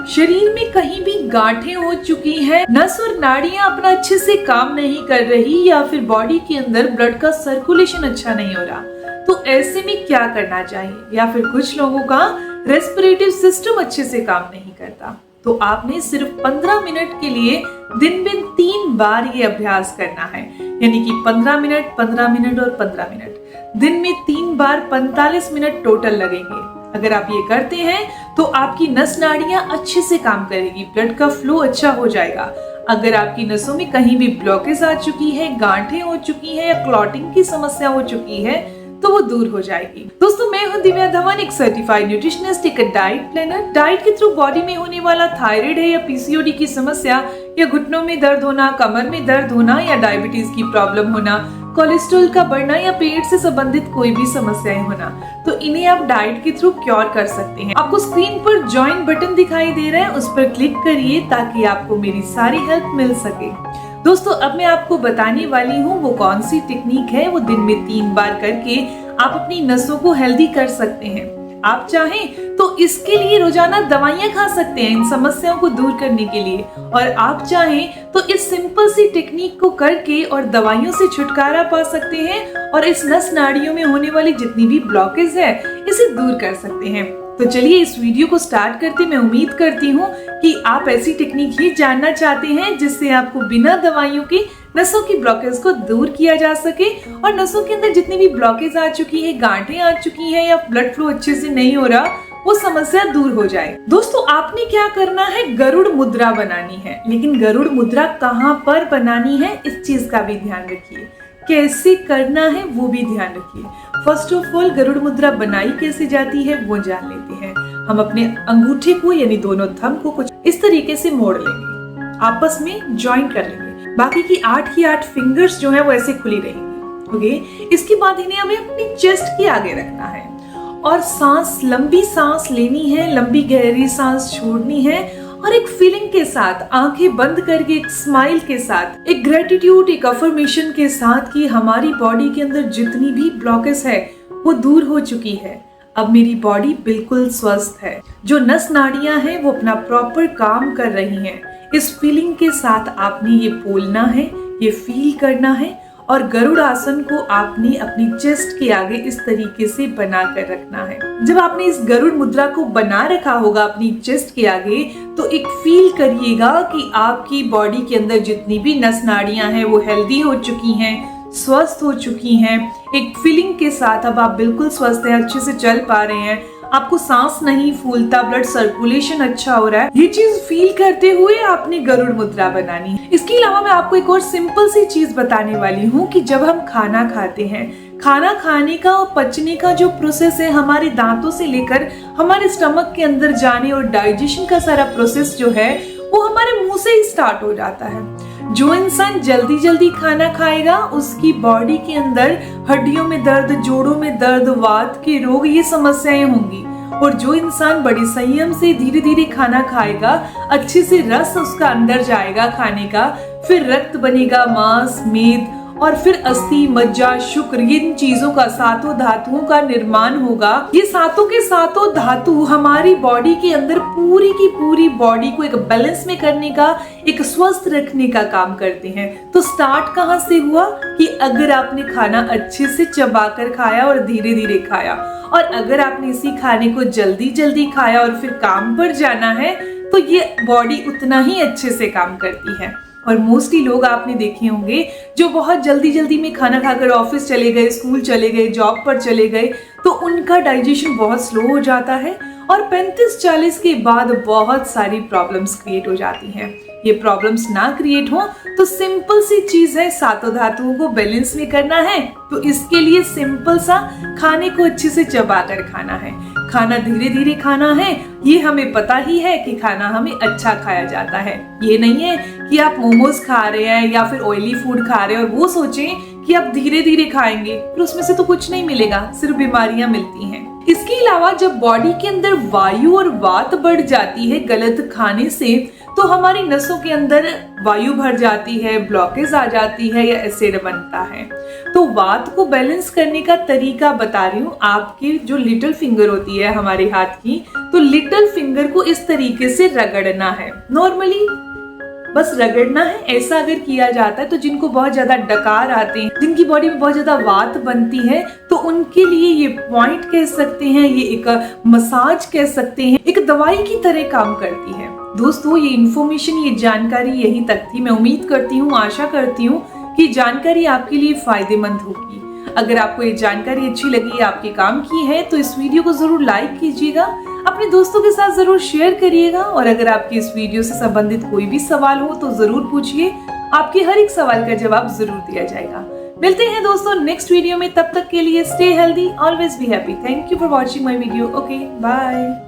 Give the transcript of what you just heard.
शरीर में कहीं भी गांठें हो चुकी हैं, नस और नाड़ियां अपना अच्छे से काम नहीं कर रही या फिर बॉडी के अंदर ब्लड का सर्कुलेशन अच्छा नहीं हो रहा, तो ऐसे में क्या करना चाहिए? या फिर कुछ लोगों का रेस्पिरेटरी सिस्टम अच्छे से काम नहीं करता, तो आपने सिर्फ 15 मिनट के लिए दिन में 3 बार ये अभ्यास करना है, यानी कि 15 मिनट, 15 मिनट और 15 मिनट, दिन में 3 बार 45 मिनट टोटल लगेंगे। अगर आप ये करते हैं तो आपकी नस नाड़ियां अच्छे से काम करेगी, ब्लड का फ्लो अच्छा हो जाएगा। अगर आपकी नसों में कहीं भी ब्लॉकेज आ चुकी है, गांठें हो चुकी है या क्लॉटिंग की समस्या हो चुकी है, तो वो दूर हो जाएगी। दोस्तों, मैं हूं दिव्या धवन, एक सर्टिफाइड न्यूट्रिशनिस्ट, एक डाइट प्लानर। डाइट के थ्रू बॉडी में होने वाला थायराइड है या पीसीओडी की समस्या या घुटनों में दर्द होना, कमर में दर्द होना या डायबिटीज की प्रॉब्लम होना, कोलेस्ट्रॉल का बढ़ना या पेट से संबंधित कोई भी समस्याएं होना, तो इन्हें आप डाइट के थ्रू क्योर कर सकते हैं। आपको स्क्रीन पर ज्वाइन बटन दिखाई दे रहा है, उस पर क्लिक करिए ताकि आपको मेरी सारी हेल्प मिल सके। दोस्तों, अब मैं आपको बताने वाली हूँ वो कौन सी टेक्निक है, वो दिन में 3 बार करके आप अपनी नसों को हेल्दी कर सकते हैं। आप चाहें तो इसके लिए रोजाना दवाइयां खा सकते हैं इन समस्याओं को दूर करने के लिए, और आप चाहें तो इस सिंपल सी टेक्निक को करके और दवाइयों से छुटकारा पा सकते हैं और इस नस नाड़ियों में होने वाली जितनी भी ब्लॉकेज है इसे दूर कर सकते हैं। तो चलिए इस वीडियो को स्टार्ट करते। मैं उम्मीद करती हूँ कि आप ऐसी टेक्निक ही जानना चाहते हैं जिससे आपको बिना दवाइयों के नसों की ब्लॉकेज को दूर किया जा सके और नसों के अंदर जितनी भी ब्लॉकेज आ चुकी है, गांठें आ चुकी हैं या ब्लड फ्लो अच्छे से नहीं हो रहा, वो समस्या दूर हो जाए। दोस्तों, आपने क्या करना है, गरुड़ मुद्रा बनानी है। लेकिन गरुड़ मुद्रा कहाँ पर बनानी है, इस चीज का भी ध्यान रखिए। कैसे करना है वो भी ध्यान रखिए। फर्स्ट ऑफ ऑल, गरुड़ मुद्रा बनाई कैसे जाती है वो जान लेते हैं। हम अपने अंगूठे को यानी दोनों थंब को कुछ इस तरीके से मोड़ लेंगे, आपस में ज्वाइन कर लेंगे। बाकी की 8 की 8 फिंगर्स जो है वो ऐसे खुली रहेंगी। ओके, इसके बाद इन्हें हमें अपनी चेस्ट के आगे रखना है और सांस, लंबी सांस लेनी है, लंबी गहरी सांस छोड़नी है और एक फीलिंग के साथ, आंखें बंद करके, एक स्माइल के साथ, एक ग्रेटिट्यूड, एक अफर्मेशन के साथ कि हमारी बॉडी के अंदर जितनी भी ब्लॉकेज है वो दूर हो चुकी है। अब मेरी बॉडी बिल्कुल स्वस्थ है, जो नस नाड़ियां हैं वो अपना प्रॉपर काम कर रही हैं। इस फीलिंग के साथ आपने ये बोलना है, ये फील करना है और गरुड़ आसन को आपने अपनी चेस्ट के आगे इस तरीके से बना कर रखना है। जब आपने इस गरुड़ मुद्रा को बना रखा होगा अपनी चेस्ट के आगे, तो एक फील करिएगा कि आपकी बॉडी के अंदर जितनी भी नस नाड़ियां हैं वो हेल्दी हो चुकी हैं, स्वस्थ हो चुकी हैं। एक फीलिंग के साथ अब आप बिल्कुल स्वस्थ हैं, अच्छे से चल पा रहे हैं, आपको सांस नहीं फूलता, ब्लड सर्कुलेशन अच्छा हो रहा है। ये चीज फील करते हुए आपने गरुड़ मुद्रा बनानी है। इसके अलावा मैं आपको एक और सिंपल सी चीज बताने वाली हूँ कि जब हम खाना खाते हैं, खाना खाने का और पचने का जो प्रोसेस है, हमारे दांतों से लेकर हमारे स्टमक के अंदर जाने और डाइजेशन का सारा प्रोसेस जो है वो हमारे मुंह से ही स्टार्ट हो जाता है। जो इंसान जल्दी जल्दी खाना खाएगा उसकी बॉडी के अंदर हड्डियों में दर्द, जोड़ों में दर्द, वात के रोग, ये समस्याएं होंगी। और जो इंसान बड़ी संयम से धीरे धीरे खाना खाएगा, अच्छे से रस उसका अंदर जाएगा खाने का, फिर रक्त बनेगा, मांस, मेद और फिर अस्थि, मज्जा, शुक्र, इन चीजों का, सातों धातुओं का निर्माण होगा। ये सातों के सातों धातु हमारी बॉडी के अंदर पूरी की पूरी बॉडी को एक बैलेंस में करने का, एक स्वस्थ रखने का काम करते हैं। तो स्टार्ट कहाँ से हुआ कि अगर आपने खाना अच्छे से चबाकर खाया और धीरे धीरे खाया, और अगर आपने इसी खाने को जल्दी जल्दी खाया और फिर काम पर जाना है, तो ये बॉडी उतना ही अच्छे से काम करती है। और मोस्टली लोग आपने देखे होंगे जो बहुत जल्दी जल्दी में खाना खाकर ऑफिस चले गए, स्कूल चले गए, जॉब पर चले गए, तो उनका डाइजेशन बहुत स्लो हो जाता है और 35-40 के बाद बहुत सारी प्रॉब्लम्स क्रिएट हो जाती हैं। ये प्रॉब्लम्स ना क्रिएट हो तो सिंपल सी चीज है, सातों धातुओं को बैलेंस में करना है। तो इसके लिए सिंपल सा खाने को अच्छे से चबाकर खाना है, खाना धीरे धीरे खाना है। ये हमें पता ही है कि खाना हमें अच्छा खाया जाता है। ये नहीं है कि आप मोमोज खा रहे हैं या फिर ऑयली फूड खा रहे हैं और वो सोचें कि आप धीरे धीरे खाएंगे, फिर उसमें से तो कुछ नहीं मिलेगा, सिर्फ बीमारियां मिलती हैं। इसके अलावा जब बॉडी के अंदर वायु और वात बढ़ जाती है गलत खाने से, तो हमारी नसों के अंदर वायु भर जाती है, ब्लॉकेज आ जाती है या एसिड बनता है। तो वात को बैलेंस करने का तरीका बता रही हूँ। आपकी जो लिटिल फिंगर होती है हमारे हाथ की, तो लिटिल फिंगर को इस तरीके से रगड़ना है। नॉर्मली बस रगड़ना है। ऐसा अगर किया जाता है तो जिनको बहुत ज्यादा डकार आते हैं, जिनकी बॉडी में बहुत ज्यादा वात बनती है, तो उनके लिए ये पॉइंट कह सकते हैं, ये एक मसाज कह सकते हैं, एक दवाई की तरह काम करती है। दोस्तों ये इन्फॉर्मेशन, ये जानकारी यहीं तक थी। मैं उम्मीद करती हूँ, आशा करती हूँ कि जानकारी आपके लिए फायदेमंद होगी। अगर आपको ये जानकारी अच्छी लगी, आपके काम की है, तो इस वीडियो को जरूर लाइक कीजिएगा, अपने दोस्तों के साथ जरूर शेयर करिएगा। और अगर आपके इस वीडियो से संबंधित कोई भी सवाल हो तो जरूर पूछिए, आपके हर एक सवाल का जवाब जरूर दिया जाएगा। मिलते हैं दोस्तों नेक्स्ट वीडियो में, तब तक के लिए stay healthy, always be happy. Thank you for watching my video. Okay, bye.